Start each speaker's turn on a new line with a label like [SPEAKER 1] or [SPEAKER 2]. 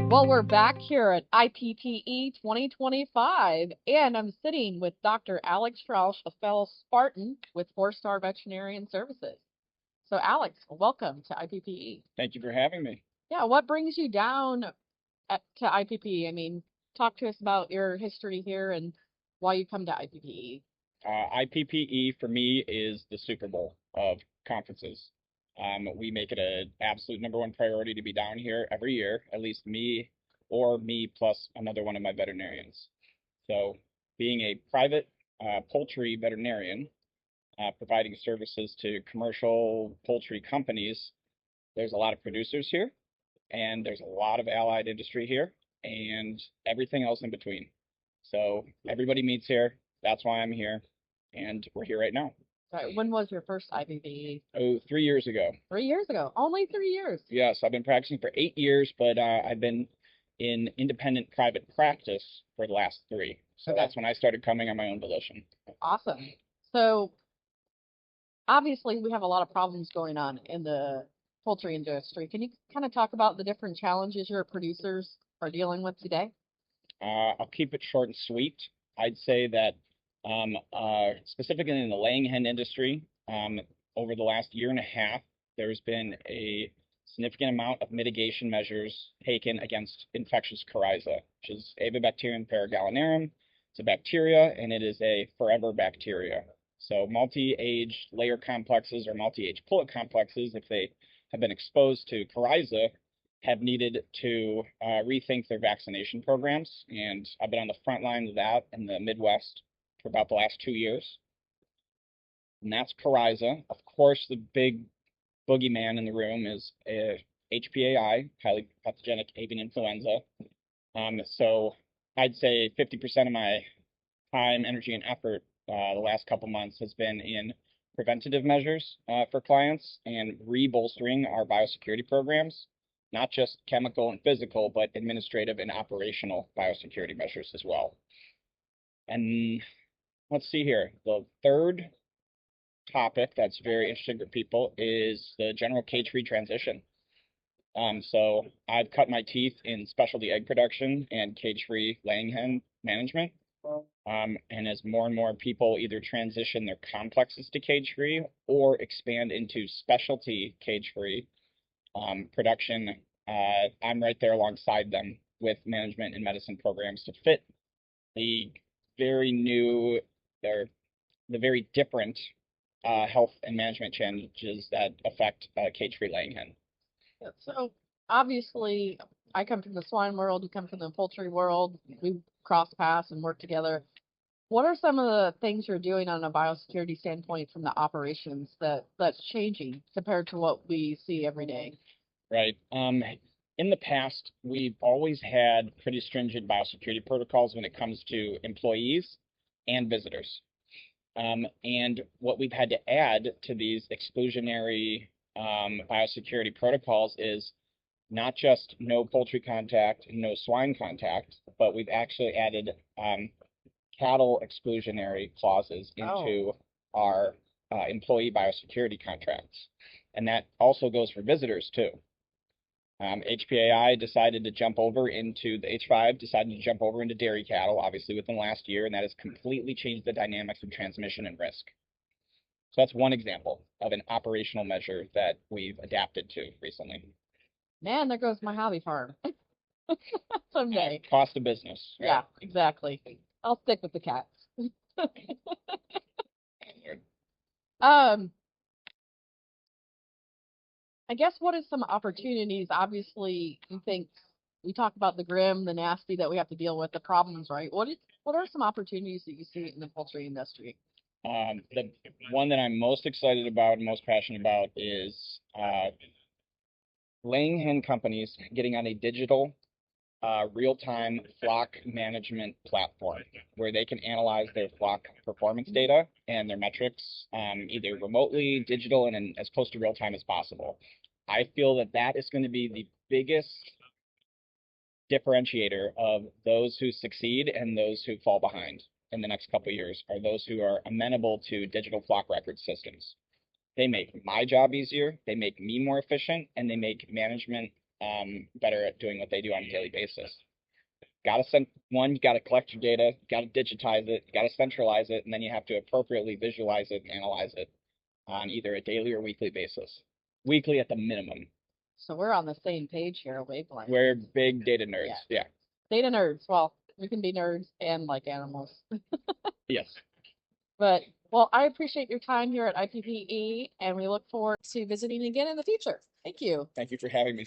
[SPEAKER 1] Well, we're back here at IPPE 2025, and I'm sitting with Dr. Alex Strauch, a fellow Spartan with Star Veterinary Services. So, Alex, welcome to IPPE.
[SPEAKER 2] Thank you for having me.
[SPEAKER 1] Yeah, what brings you down to IPPE? I mean, talk to us about your history here and why you come to IPPE.
[SPEAKER 2] IPPE for me is the Super Bowl of conferences. We make it an absolute #1 priority to be down here every year, at least me or me plus another one of my veterinarians. So being a private poultry veterinarian, providing services to commercial poultry companies, there's a lot of producers here, and there's a lot of allied industry here, and everything else in between. So everybody meets here. That's why I'm here, and we're here right now.
[SPEAKER 1] Sorry, when was your first IPPE?
[SPEAKER 2] Oh, 3 years ago.
[SPEAKER 1] 3 years ago. Only 3 years.
[SPEAKER 2] Yes, I've been practicing for 8 years, but I've been in independent private practice for the last 3. So
[SPEAKER 1] Okay.
[SPEAKER 2] that's when I started coming on my own volition.
[SPEAKER 1] Awesome. So obviously we have a lot of problems going on in the poultry industry. Can you kind of talk about the different challenges your producers are dealing with today?
[SPEAKER 2] I'll keep it short and sweet. I'd say that specifically in the laying hen industry, over the last year and a half, there's been a significant amount of mitigation measures taken against infectious coryza, which is Avibacterium paragallinarum. It's a bacteria, and it is a forever bacteria. So multi-age layer complexes or multi-age pullet complexes, if they have been exposed to coryza, have needed to rethink their vaccination programs. And I've been on the front line of that in the Midwest for about the last 2 years. And that's coryza. Of course, the big boogeyman in the room is HPAI, highly pathogenic avian influenza. So I'd say 50% of my time, energy, and effort the last couple months has been in preventative measures for clients and re-bolstering our biosecurity programs, not just chemical and physical, but administrative and operational biosecurity measures as well. And let's see here. The third topic that's very interesting for people is the general cage-free transition. So I've cut my teeth in specialty egg production and cage-free laying hen management. And as more and more people either transition their complexes to cage-free or expand into specialty cage-free production, I'm right there alongside them with management and medicine programs to fit the very new, or the very different health and management challenges that affect cage-free laying hen.
[SPEAKER 1] Yeah, so obviously I come from the swine world, you come from the poultry world, we cross paths and work together. What are some of the things you're doing on a biosecurity standpoint from the operations that's changing compared to what we see every day?
[SPEAKER 2] Right. In the past, we've always had pretty stringent biosecurity protocols when it comes to employees and visitors. And what we've had to add to these exclusionary biosecurity protocols is not just no poultry contact, no swine contact, but we've actually added cattle exclusionary clauses into our employee biosecurity contracts. And that also goes for visitors too. HPAI decided to jump over into the H5, decided to jump over into dairy cattle, obviously within the last year, and that has completely changed the dynamics of transmission and risk. So that's one example of an operational measure that we've adapted to recently.
[SPEAKER 1] Man, there goes my hobby farm. Someday.
[SPEAKER 2] Cost of business.
[SPEAKER 1] Right? Yeah, exactly. I'll stick with the cats. I guess what is some opportunities? Obviously, you think we talk about the grim, the nasty that we have to deal with, the problems, right? What are some opportunities that you see in the poultry industry?
[SPEAKER 2] The one that I'm most excited about and most passionate about is laying hen companies getting on a digital real-time flock management platform where they can analyze their flock performance data and their metrics either remotely, digital, and as close to real-time as possible. I feel that that is going to be the biggest differentiator of those who succeed and those who fall behind in the next couple of years are those who are amenable to digital flock record systems. They make my job easier, they make me more efficient, and they make management better at doing what they do on a daily basis. Gotta send one, you gotta collect your data, you gotta digitize it, you gotta centralize it, and then you have to appropriately visualize it and analyze it on either a daily or weekly basis. Weekly at the minimum.
[SPEAKER 1] So we're on the same page here, wavelength.
[SPEAKER 2] We're big data nerds. Yeah.
[SPEAKER 1] Data nerds. Well, we can be nerds and like animals.
[SPEAKER 2] Yes.
[SPEAKER 1] But, well, I appreciate your time here at IPPE, and we look forward to visiting again in the future. Thank you.
[SPEAKER 2] Thank you for having me.